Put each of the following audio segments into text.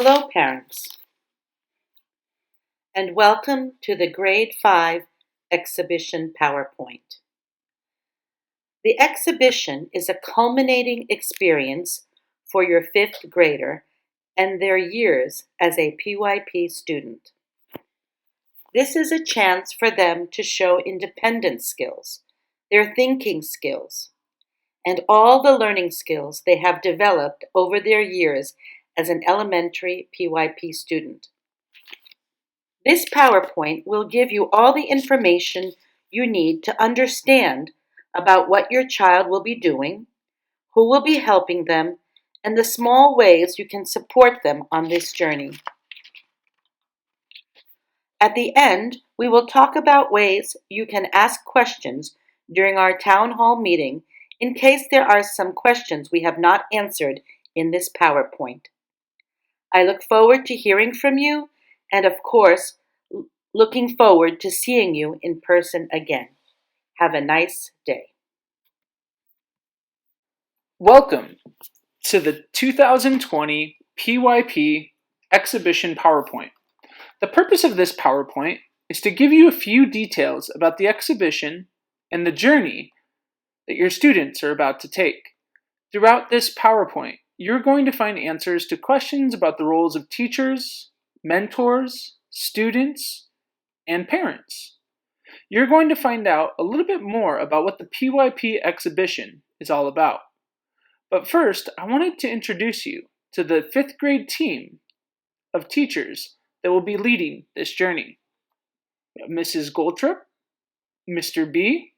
Hello, parents, and welcome to the Grade 5 Exhibition PowerPoint. The exhibition is a culminating experience for your 5th grader and their years as a PYP student. This is a chance for them to show independence skills, their thinking skills, and all the learning skills they have developed over their years as an elementary PYP student. This PowerPoint will give you all the information you need to understand about what your child will be doing, who will be helping them, and the small ways you can support them on this journey. At the end, we will talk about ways you can ask questions during our town hall meeting in case there are some questions we have not answered in this PowerPoint. I look forward to hearing from you and, of course, looking forward to seeing you in person again. Have a nice day. Welcome to the 2020 PYP Exhibition PowerPoint. The purpose of this PowerPoint is to give you a few details about the exhibition and the journey that your students are about to take. Throughout this PowerPoint, you're going to find answers to questions about the roles of teachers, mentors, students, and parents. You're going to find out a little bit more about what the PYP exhibition is all about. But first, I wanted to introduce you to the 5th grade team of teachers that will be leading this journey. Mrs. Goldtrip, Mr. B,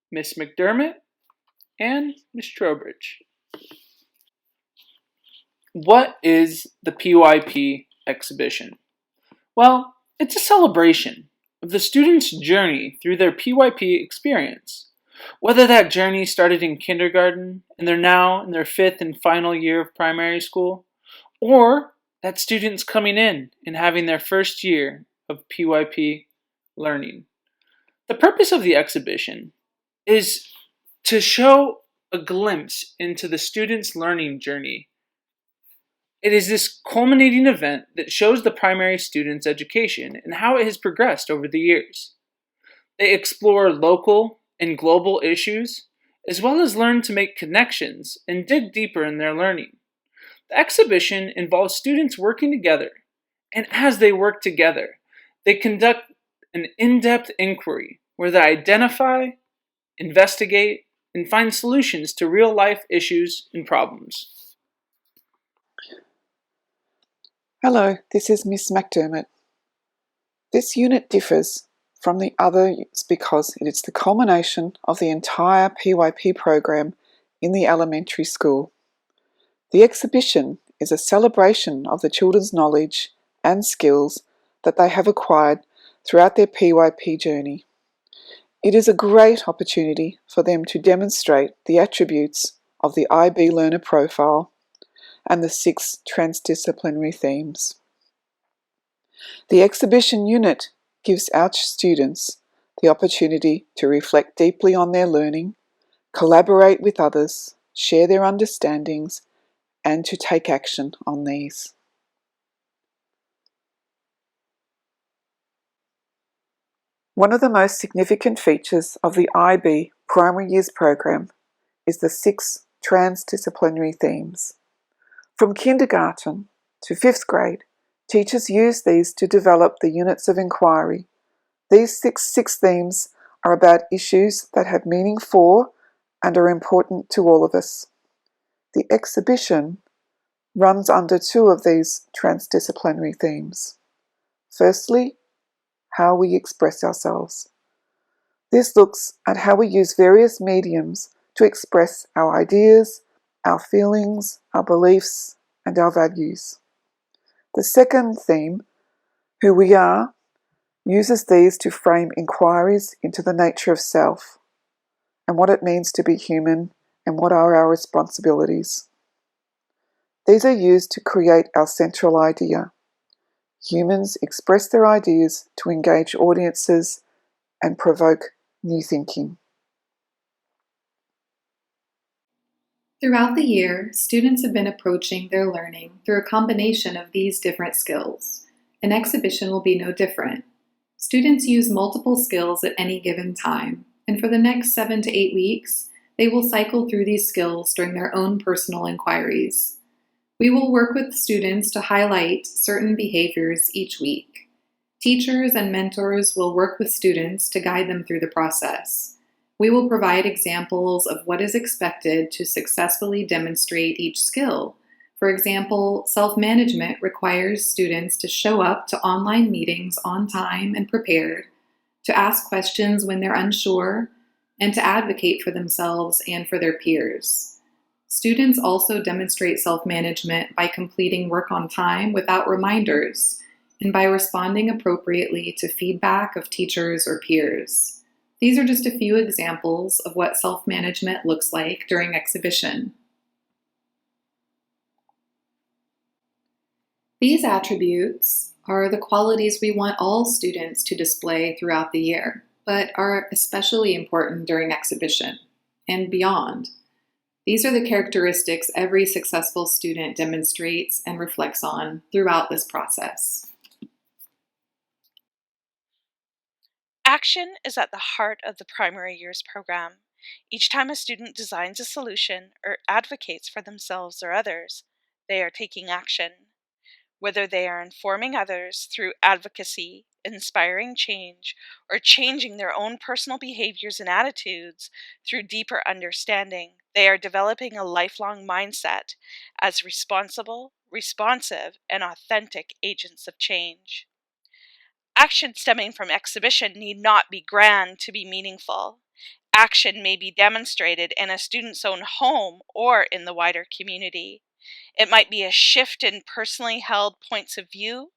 Miss McDermott, and Miss Trowbridge. What is the PYP exhibition? Well, it's a celebration of the students' journey through their PYP experience. Whether that journey started in kindergarten and they're now in their 5th and final year of primary school, or that student's coming in and having their first year of PYP learning. The purpose of the exhibition is to show a glimpse into the student's learning journey. It is this culminating event that shows the primary student's education and how it has progressed over the years. They explore local and global issues, as well as learn to make connections and dig deeper in their learning. The exhibition involves students working together, and as they work together, they conduct an in-depth inquiry where they identify, investigate, and find solutions to real-life issues and problems. Hello, this is Miss McDermott. This unit differs from the others because it is the culmination of the entire PYP program in the elementary school. The exhibition is a celebration of the children's knowledge and skills that they have acquired throughout their PYP journey. It is a great opportunity for them to demonstrate the attributes of the IB learner profile and the 6 transdisciplinary themes. The exhibition unit gives our students the opportunity to reflect deeply on their learning, collaborate with others, share their understandings, and to take action on these. One of the most significant features of the IB Primary Years program is the 6 transdisciplinary themes. From kindergarten to 5th grade, teachers use these to develop the units of inquiry. These six themes are about issues that have meaning for and are important to all of us. The exhibition runs under 2 of these transdisciplinary themes. Firstly, how we express ourselves. This looks at how we use various mediums to express our ideas, our feelings, our beliefs, and our values. The second theme, who we are, uses these to frame inquiries into the nature of self and what it means to be human and what are our responsibilities. These are used to create our central idea. Humans express their ideas to engage audiences and provoke new thinking. Throughout the year, students have been approaching their learning through a combination of these different skills. An exhibition will be no different. Students use multiple skills at any given time, and for the next 7 to 8 weeks, they will cycle through these skills during their own personal inquiries. We will work with students to highlight certain behaviors each week. Teachers and mentors will work with students to guide them through the process. We will provide examples of what is expected to successfully demonstrate each skill. For example, self-management requires students to show up to online meetings on time and prepared, to ask questions when they're unsure, and to advocate for themselves and for their peers. Students also demonstrate self-management by completing work on time without reminders, and by responding appropriately to feedback of teachers or peers. These are just a few examples of what self-management looks like during exhibition. These attributes are the qualities we want all students to display throughout the year, but are especially important during exhibition and beyond. These are the characteristics every successful student demonstrates and reflects on throughout this process. Action is at the heart of the primary years program. Each time a student designs a solution or advocates for themselves or others, they are taking action. Whether they are informing others through advocacy, inspiring change, or changing their own personal behaviors and attitudes through deeper understanding, they are developing a lifelong mindset as responsible, responsive, and authentic agents of change. Action stemming from exhibition need not be grand to be meaningful. Action may be demonstrated in a student's own home or in the wider community. It might be a shift in personally held points of view,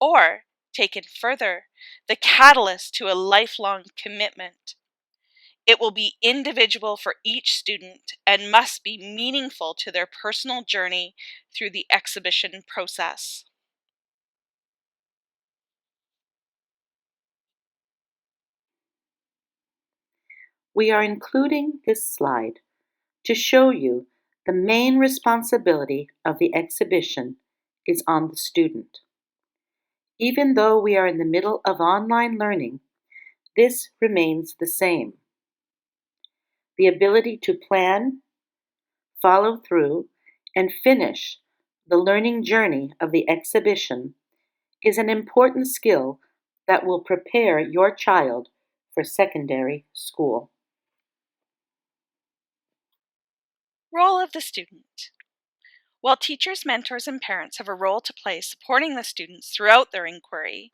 or, taken further, the catalyst to a lifelong commitment. It will be individual for each student and must be meaningful to their personal journey through the exhibition process. We are including this slide to show you the main responsibility of the exhibition is on the student. Even though we are in the middle of online learning, this remains the same. The ability to plan, follow through, and finish the learning journey of the exhibition is an important skill that will prepare your child for secondary school. Role of the student. While teachers, mentors, and parents have a role to play supporting the students throughout their inquiry,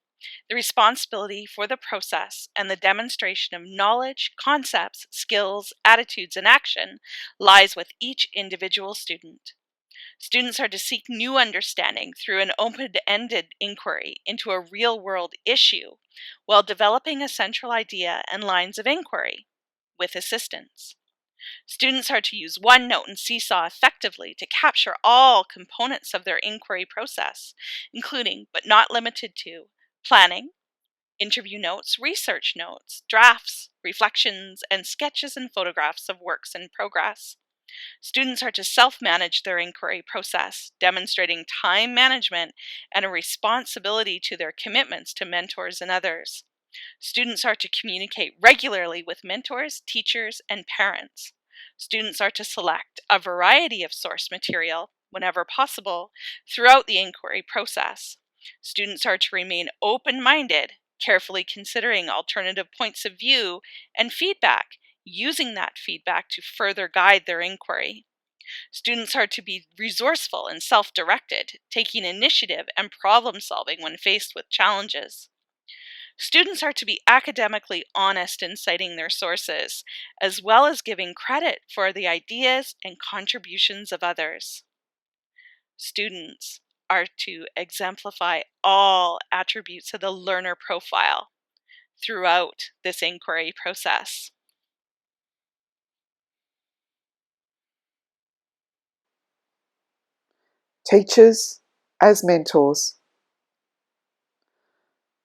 the responsibility for the process and the demonstration of knowledge, concepts, skills, attitudes, and action lies with each individual student. Students are to seek new understanding through an open-ended inquiry into a real-world issue while developing a central idea and lines of inquiry with assistance. Students are to use OneNote and Seesaw effectively to capture all components of their inquiry process, including, but not limited to, planning, interview notes, research notes, drafts, reflections, and sketches and photographs of works in progress. Students are to self-manage their inquiry process, demonstrating time management and a responsibility to their commitments to mentors and others. Students are to communicate regularly with mentors, teachers, and parents. Students are to select a variety of source material, whenever possible, throughout the inquiry process. Students are to remain open-minded, carefully considering alternative points of view and feedback, using that feedback to further guide their inquiry. Students are to be resourceful and self-directed, taking initiative and problem-solving when faced with challenges. Students are to be academically honest in citing their sources, as well as giving credit for the ideas and contributions of others. Students are to exemplify all attributes of the learner profile throughout this inquiry process. Teachers as mentors.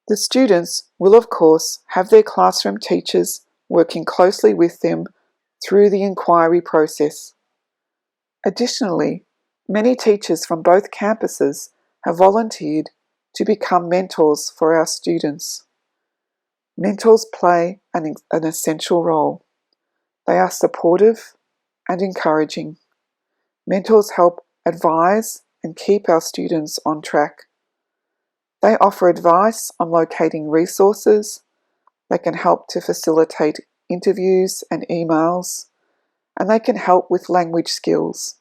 The students will, of course, have their classroom teachers working closely with them through the inquiry process. Additionally, many teachers from both campuses have volunteered to become mentors for our students. Mentors play an essential role. They are supportive and encouraging. Mentors help advise and keep our students on track. They offer advice on locating resources. They can help to facilitate interviews and emails, and they can help with language skills.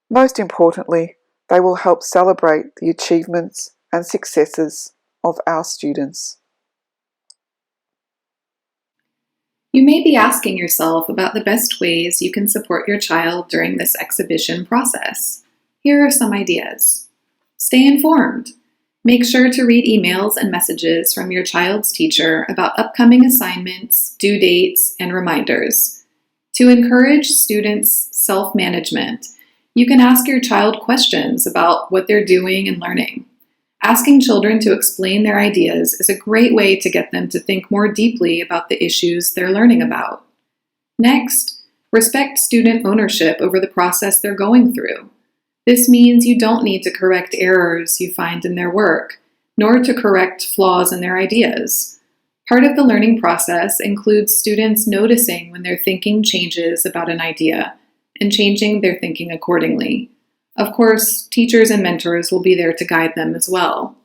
Most importantly, they will help celebrate the achievements and successes of our students. You may be asking yourself about the best ways you can support your child during this exhibition process. Here are some ideas. Stay informed. Make sure to read emails and messages from your child's teacher about upcoming assignments, due dates, and reminders. To encourage students' self-management, you can ask your child questions about what they're doing and learning. Asking children to explain their ideas is a great way to get them to think more deeply about the issues they're learning about. Next, respect student ownership over the process they're going through. This means you don't need to correct errors you find in their work, nor to correct flaws in their ideas. Part of the learning process includes students noticing when their thinking changes about an idea and changing their thinking accordingly. Of course, teachers and mentors will be there to guide them as well.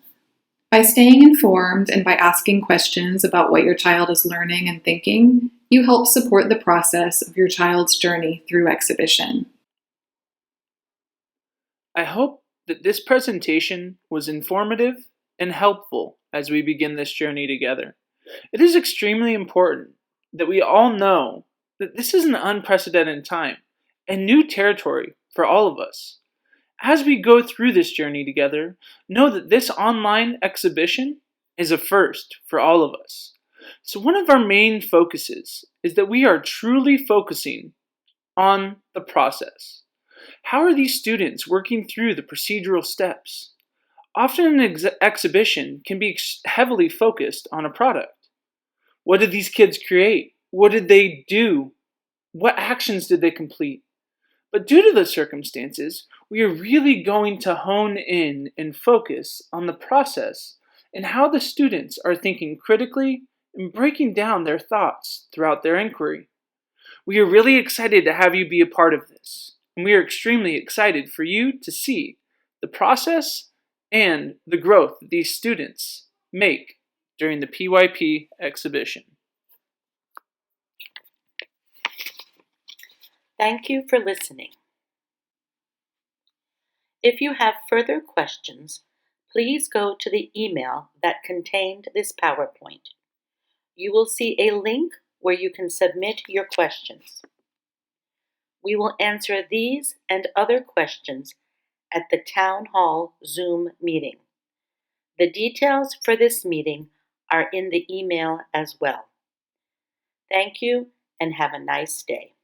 By staying informed and by asking questions about what your child is learning and thinking, you help support the process of your child's journey through exhibition. I hope that this presentation was informative and helpful as we begin this journey together. It is extremely important that we all know that this is an unprecedented time and new territory for all of us. As we go through this journey together, know that this online exhibition is a first for all of us. So one of our main focuses is that we are truly focusing on the process. How are these students working through the procedural steps? Often an exhibition can be heavily focused on a product. What did these kids create? What did they do? What actions did they complete? But due to the circumstances, we are really going to hone in and focus on the process and how the students are thinking critically and breaking down their thoughts throughout their inquiry. We are really excited to have you be a part of this, and we are extremely excited for you to see the process and the growth that these students make during the PYP exhibition. Thank you for listening. If you have further questions, please go to the email that contained this PowerPoint. You will see a link where you can submit your questions. We will answer these and other questions at the Town Hall Zoom meeting. The details for this meeting are in the email as well. Thank you and have a nice day.